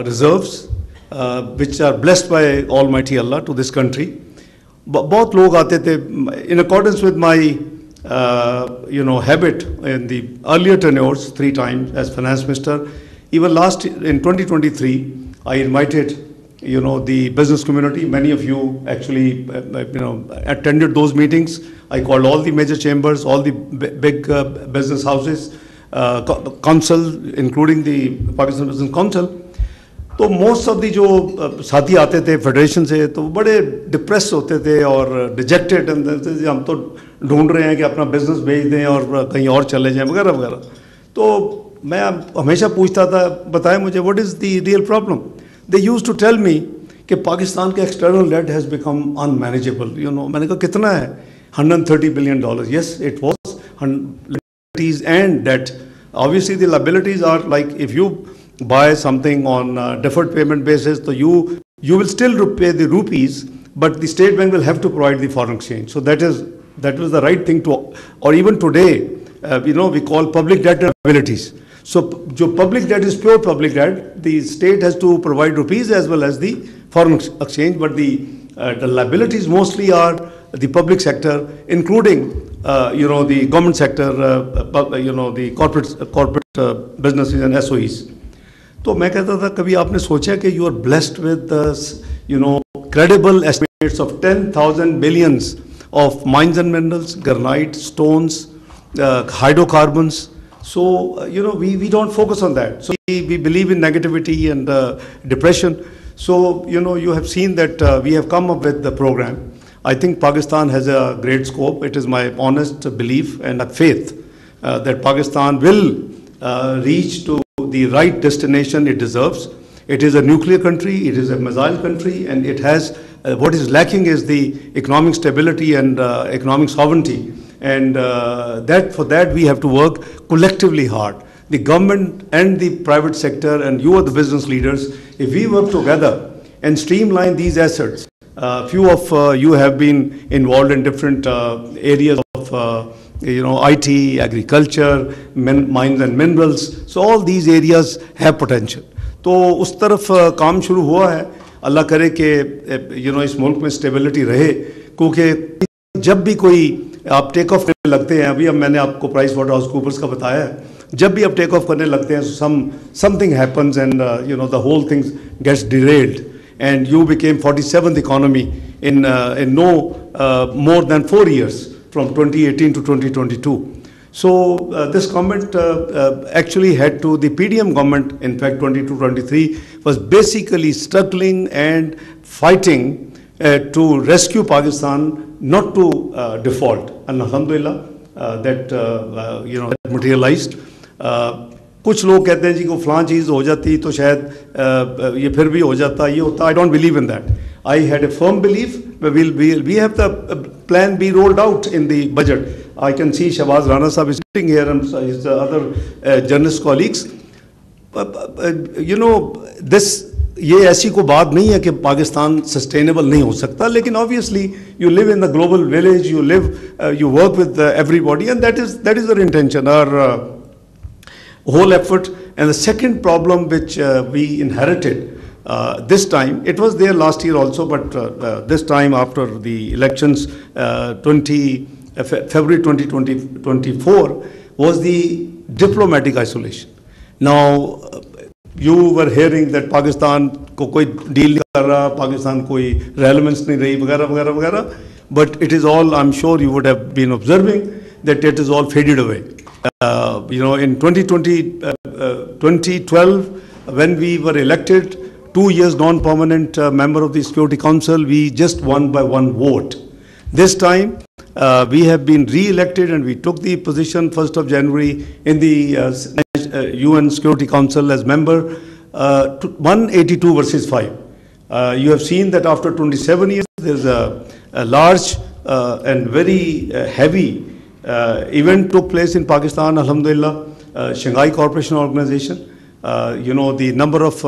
reserves which are blessed by Almighty Allah to this country. बहुत लोग आते थे in accordance with my habit in the earlier tenures 3 times as finance minister. Even last in 2023 I invited the business community. Many of you actually attended those meetings. I called all the major chambers, all the big business houses, council, including the Pakistan Business Council. तो most of the जो साथी आते थे federation से तो बड़े depress होते थे और डिजेक्टेड हम तो ढूंढ रहे हैं कि अपना बिजनेस भेज दें और कहीं और चले जाएं वगैरह वगैरह. तो मैं हमेशा पूछता था, बताएं मुझे what is the real problem. They use to tell me कि पाकिस्तान का external debt has become unmanageable. मैंने कहा कितना है? $130 billion. Yes, it was liabilities and debt. Obviously, the liabilities are like if you buy something on deferred payment basis, so you will still repay the rupees, but the state bank will have to provide the foreign exchange. So that was the right thing to, or even today, we call public debt liabilities. So public debt is pure public debt. The state has to provide rupees as well as the foreign exchange, but the liabilities mostly are the public sector, including the government sector, the corporate businesses and SOEs. तो मैं कहता था कभी आपने सोचा कि you are blessed with credible estimates of 10,000 billions of mines and minerals, granite, stones, hydrocarbons. So we don't focus on that. So we believe in negativity and depression. So you have seen that we have come up with the program. I think Pakistan has a great scope. It is my honest belief and faith that Pakistan will reach to the right destination it deserves. It is a nuclear country, it is a missile country, and it has, what is lacking is the economic stability and economic sovereignty. And for that we have to work collectively hard. The government and the private sector and you are the business leaders, if we work together and streamline these assets, few of you have been involved in different areas of IT, agriculture, mines and minerals. So all these areas have potential. तो उस तरफ काम शुरू हुआ है. अल्लाह करे कि इस मुल्क में स्टेबिलिटी रहे, क्योंकि जब भी कोई आप टेक ऑफ करने लगते हैं, अभी अब मैंने आपको प्राइस वाटर हाउस कूपर्स का बताया है, जब भी आप टेक ऑफ करने लगते हैं something happens and the whole thing gets derailed and you became 47th economy in no more than 4 years. From 2018 to 2022. So this government actually had to, the PDM government, in fact 22-23, was basically struggling and fighting to rescue Pakistan, not to default. And alhamdulillah, that materialized. कुछ लोग कहते हैं जी को फलां चीज़ हो जाती तो शायद ये फिर भी हो जाता, ये होता. I don't believe in that. I had a firm belief. We have the plan B rolled out in the budget. I can see Shahbaz Rana sahab is sitting here and his other journalist colleagues. ये ऐसी को बात नहीं है कि Pakistan sustainable नहीं हो सकता, लेकिन obviously you live in the global village, you work with everybody, and that is our intention, our whole effort. And the second problem which we inherited this time, it was there last year also, but this time after the elections, February 2024, was the diplomatic isolation. Now, you were hearing that Pakistan को कोई deal नहीं कर रहा, Pakistan कोई relevance नहीं रही वगैरह वगैरह वगैरह, but it is all, I'm sure you would have been observing that it is all faded away. In 2012, when we were elected, 2 years non-permanent member of the Security Council, we just won by 1 vote. This time, we have been re-elected and we took the position 1st of January in the UN Security Council as member, 182 versus 5. You have seen that after 27 years, there's a large and very heavy event took place in Pakistan, alhamdulillah, Shanghai Cooperation Organization. The number of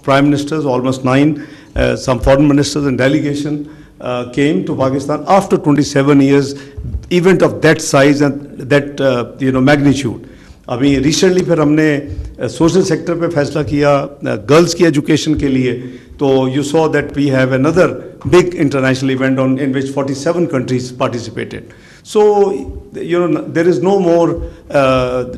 prime ministers, almost 9, some foreign ministers and delegation came to Pakistan after 27 years, event of that size and that magnitude. अभी recently फिर हमने social sector पे फैसला किया, girls की education के लिए, तो you saw that we have another big international event in which 47 countries participated. So, there is no more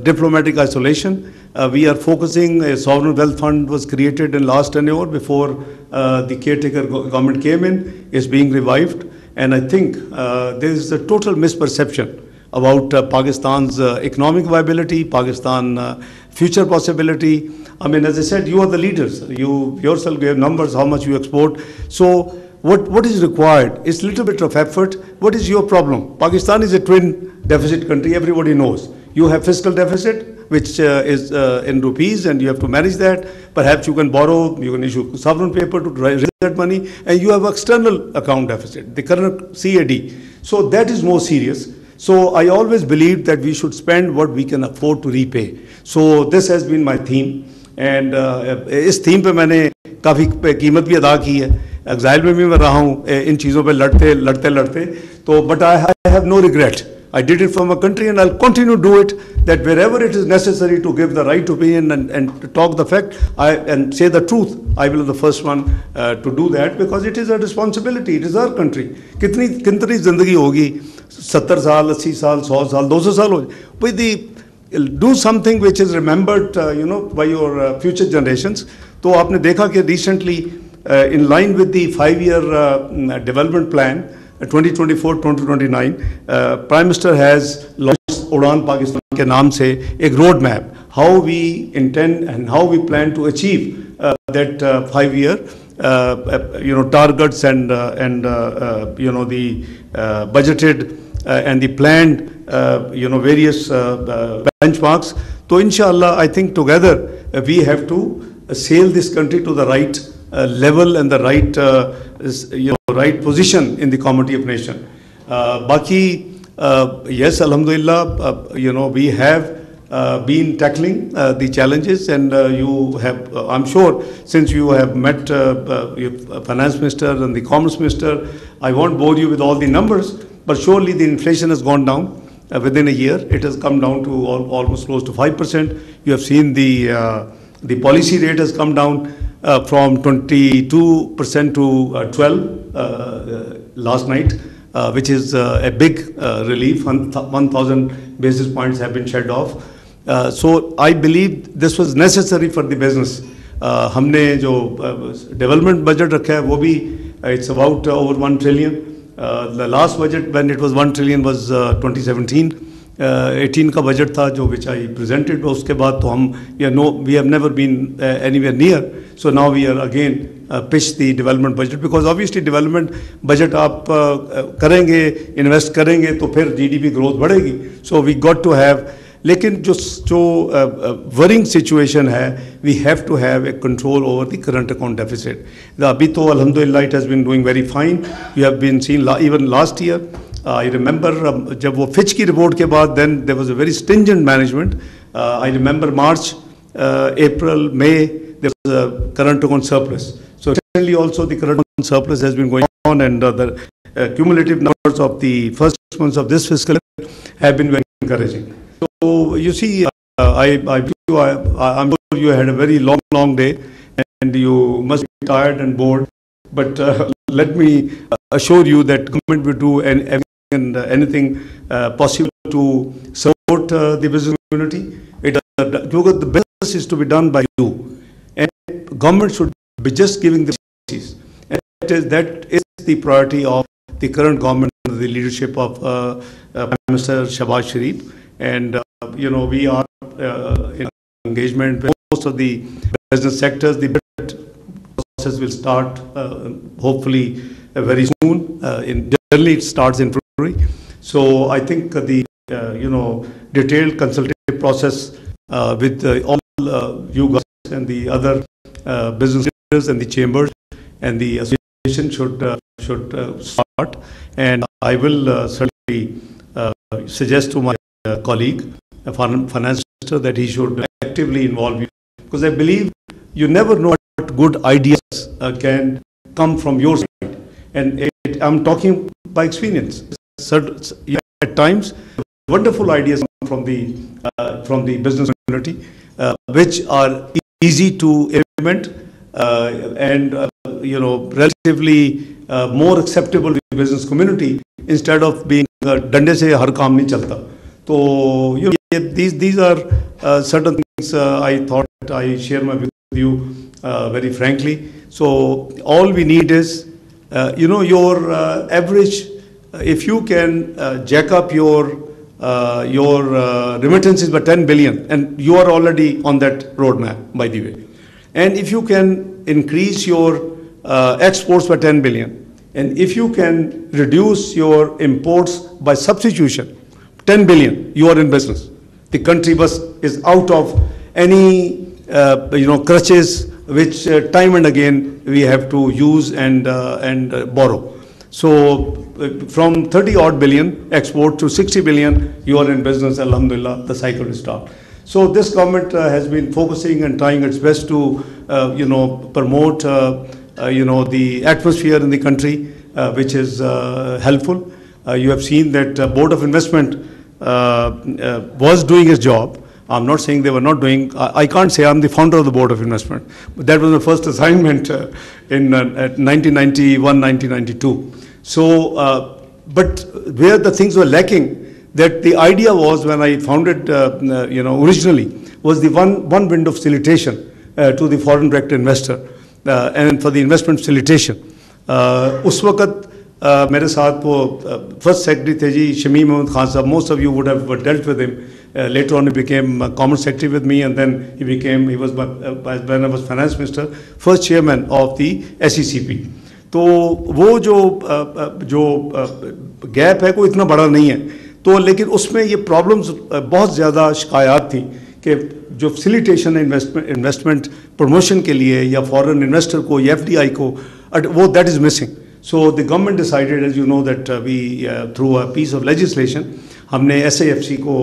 diplomatic isolation. We are focusing. A sovereign wealth fund was created in last tenure before the caretaker government came in. Is being revived, and I think there is a total misperception about Pakistan's economic viability, Pakistan future possibility. I mean, as I said, you are the leaders. You yourself gave numbers, how much you export. So what is required is a little bit of effort. What is your problem? Pakistan is a twin deficit country, everybody knows. You have fiscal deficit, which is in rupees, and you have to manage that. Perhaps you can borrow, you can issue sovereign paper to raise that money, and you have external account deficit, the current CAD. So that is more serious. So I always believed that we should spend what we can afford to repay. So this has been my theme, and इस theme पे मैंने काफ़ी कीमत भी अदा की है. Exile में भी मैं रहा हूँ इन चीज़ों पे लड़ते तो but I have no regret. I did it for my country, and I'll continue to do it, that wherever it is necessary to give the right opinion and to talk the fact and say the truth, I will be the first one to do that, because it is a responsibility. It is our country. कितनी ज़िंदगी होगी, 70 साल, 80 साल, 100 साल, 200 साल हो, with the do something which is remembered by your future generations. तो आपने देखा कि recently in line with the 5-year development plan 2024-2029, Prime Minister has launched Udan Pakistan के नाम से एक road map, how we intend and how we plan to achieve that 5-year targets and the budgeted and the planned various benchmarks. So inshallah, I think together we have to sail this country to the right level and the right position in the community of nation. Yes, alhamdulillah, we have been tackling the challenges, and you have, I'm sure, since you have met Finance Minister and the Commerce Minister, I won't bore you with all the numbers, but surely the inflation has gone down within a year. It has come down to almost close to 5%. You have seen the policy rate has come down from 22% to 12 last night, which is a big relief. 1,000 basis points have been shed off. So I believe this was necessary for the business. हमने जो development budget रखा है वो भी it's about over 1 trillion. The last budget when it was 1 trillion was 2017. 18 का budget था जो which I presented, उसके बाद तो हम we have never been anywhere near. So now we are again pitch the development budget, because obviously development budget आप करेंगे, invest करेंगे तो फिर GDP growth बढ़ेगी. So we got to have, लेकिन जो worrying situation है, we have to have a control over the current account deficit. अभी तो alhamdulillah it has been doing very fine. You have been seen even last year. I remember जब वो Fitch की report के बाद, then there was a very stringent management. I remember March, April, May, there was a current account surplus. So recently also the current account surplus has been going on, and the cumulative numbers of the first 6 months of this fiscal year have been very encouraging. So you see, I'm sure you had a very long day, and you must be tired and bored. But let me assure you that government will do anything possible to support the business community. The business is to be done by you, and government should be just giving the policies. And that is the priority of the current government under the leadership of Prime Minister Shahbaz Sharif. And we are in engagement with most of the business sectors. The budget process will start hopefully very soon. Generally, it starts in February. So I think the detailed consultative process with all you guys and the other business leaders and the chambers and the association should start. And I will certainly suggest to my colleague, Finance Minister, that he should actively involve you, because I believe you never know what good ideas can come from your side. And I'm talking by experience. At times, wonderful ideas come from the business community. which are easy to implement and relatively more acceptable to the business community instead of being dande se har kaam nahi chalta. So these are certain things I thought I share with you very frankly. So all we need is your average. If you can jack up your remittances by 10 billion, and you are already on that roadmap, by the way. And if you can increase your exports by 10 billion, and if you can reduce your imports by substitution, 10 billion, you are in business. The country is out of any crutches which time and again we have to use and borrow. So from 30 odd billion export to 60 billion, you are in business. Alhamdulillah, the cycle will start. So this government has been focusing and trying its best to promote the atmosphere in the country, which is helpful. You have seen that Board of Investment was doing its job. I'm not saying they were not doing. I can't say I'm the founder of the Board of Investment, but that was my first assignment in 1991, 1992. So, but where the things were lacking, that the idea was when I founded, originally, was the one window facilitation to the foreign direct investor and for the investment facilitation. उस वक्त मेरे साथ वो first secretary थे जी शमीम अहमद खान साहब. Most of you would have dealt with him. Later on he became common secretary with me, and then he was when I was finance minister, first chairman of the SECP. तो वो जो gap है कोई इतना बड़ा नहीं है, तो लेकिन उसमें ये प्रॉब्लम्स बहुत ज़्यादा शिकायत थी कि जो फैसिलिटेशन है इन्वेस्टमेंट प्रमोशन के लिए या फॉरेन इन्वेस्टर को या FDI को, वो that is missing. So the government decided, as you know, that we through a piece of legislation हमने SAFC को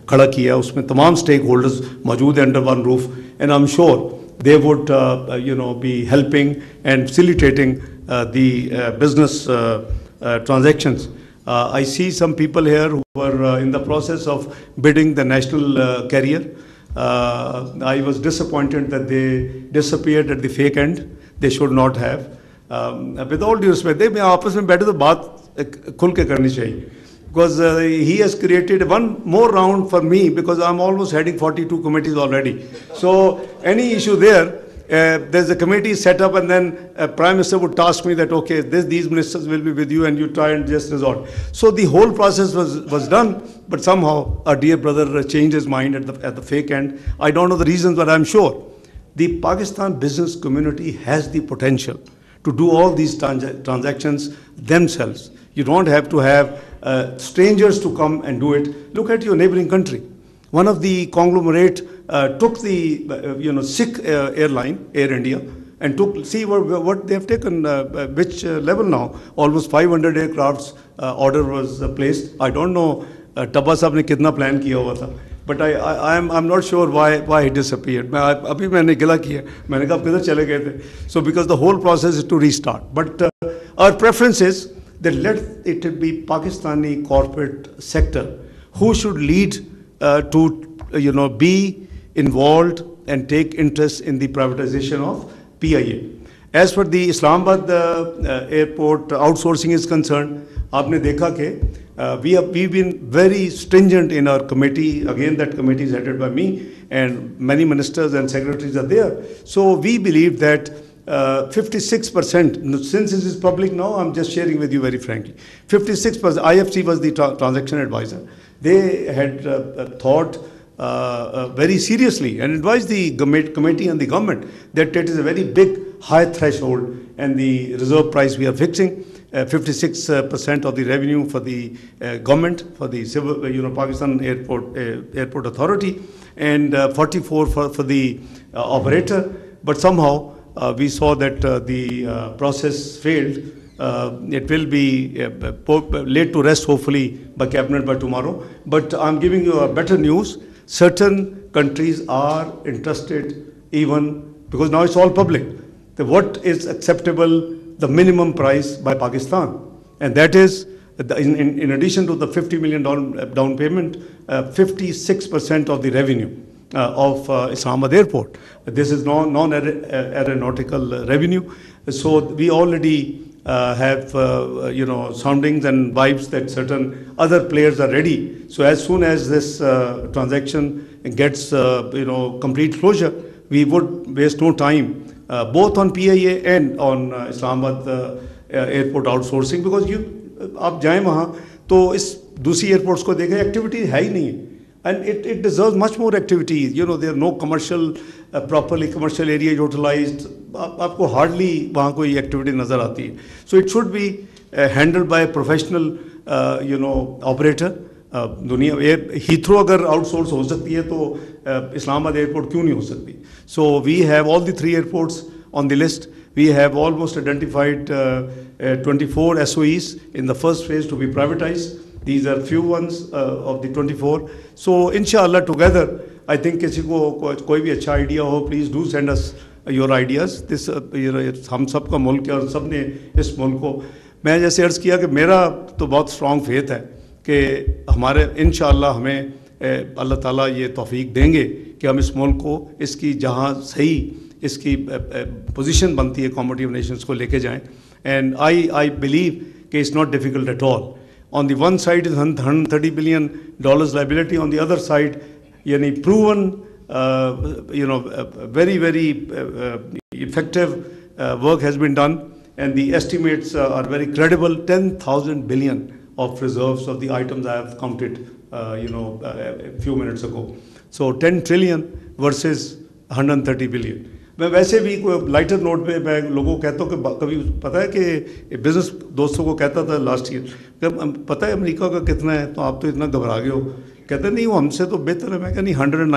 खड़ा किया. उसमें तमाम स्टेक होल्डर्स मौजूद हैं under one roof, and I am sure they would be helping and facilitating the business transactions. I see some people here who are in the process of bidding the national carrier. I was disappointed that they disappeared at the fake end. They should not have. With all due respect, they आपस में बैठे तो बात खुल के करनी चाहिए. Because he has created one more round for me, because I'm almost heading 42 committees already. So any issue there, there's a committee set up, and then Prime Minister would task me that, okay, these ministers will be with you, and you try and just resort. So the whole process was done, but somehow our dear brother changed his mind at the fake end. I don't know the reasons, but I'm sure the Pakistan business community has the potential to do all these transactions themselves. You don't have to have strangers to come and do it. Look at your neighboring country. One of the conglomerate took the Sikh airline, Air India, and see what they have taken, which level now. Almost 500 aircrafts order was placed. I don't know Tabba sahab ne kitna plan kiya hua tha, but I'm not sure why he disappeared. Abhi maine gila kiya, maine kaha kidhar chale gaye the. So because the whole process is to restart. But our preference is that let it be Pakistani corporate sector who should lead to be involved and take interest in the privatization of PIA. As for the Islamabad airport outsourcing is concerned, आपने देखा कि we've been very stringent in our committee. Again, that committee is headed by me, and many ministers and secretaries are there. So we believe that 56%, since this is public now, I'm just sharing with you very frankly. 56%, IFC was the transaction advisor. They had thought very seriously and advised the committee and the government that it is a very big, high threshold, and the reserve price we are fixing 56% of the revenue for the government, for the civil, Pakistan Airport Authority, and 44 for the operator. But somehow we saw that the process failed. It will be laid to rest hopefully by cabinet by tomorrow. But I'm giving you a better news. Certain countries are interested, even because now it's all public, that what is acceptable, the minimum price by Pakistan, and that is in addition to the $50 million down payment, 56% of the revenue. of Islamabad Airport. This is non-aeronautical revenue. So we already have soundings and vibes that certain other players are ready. So as soon as this transaction gets complete closure, we would waste no time both on PIA and on Islamabad airport outsourcing, because आप जाएं वहाँ तो इस दूसरी airports को देखें, activity है ही नहीं है, and it deserves much more activities. There are no commercial properly commercial area utilized. आपको hardly वहाँ कोई activity नज़र आती है. So it should be handled by a professional operator. दुनिया हीथ्रो अगर आउटसोर्स हो सकती है तो इस्लामाबाद एयरपोर्ट क्यों नहीं हो सकती? So we have all the 3 airports on the list. We have almost identified 24 SOEs in the first phase to be privatized. These are few ones of the 24. So inshallah together, I think किसी को कोई भी अच्छा idea हो, please do send us your ideas. This हम सब का मुल्क है और सब ने इस मुल्क को, मैं जैसे अर्ज़ किया कि मेरा तो बहुत strong faith है कि हमारे इंशाअल्लाह हमें अल्लाह ताला ये तौफीक देंगे कि हम इस मुल्क को इसकी जहाँ सही इसकी पोजीशन बनती है कम्युनिटी ऑफ नेशंस को लेके जाएं. एंड आई बिलीव कि it's not difficult at all. On the one side is $130 billion liability, on the other side यानी proven very effective work has been done, and the estimates are very credible. 10,000 billion of reserves of the items I have counted a few minutes ago. So 10 trillion versus 130 billion. मैं वैसे भी कोई lighter note पे मैं लोगों को कहता हूँ कि कभी पता है कि बिजनेस दोस्तों को कहता था लास्ट ईयर, पता है अमेरिका का कितना है, तो आप तो इतना घबरा गए हो, कहते नहीं वो हमसे तो बेहतर है. मैं कहा नहीं, 109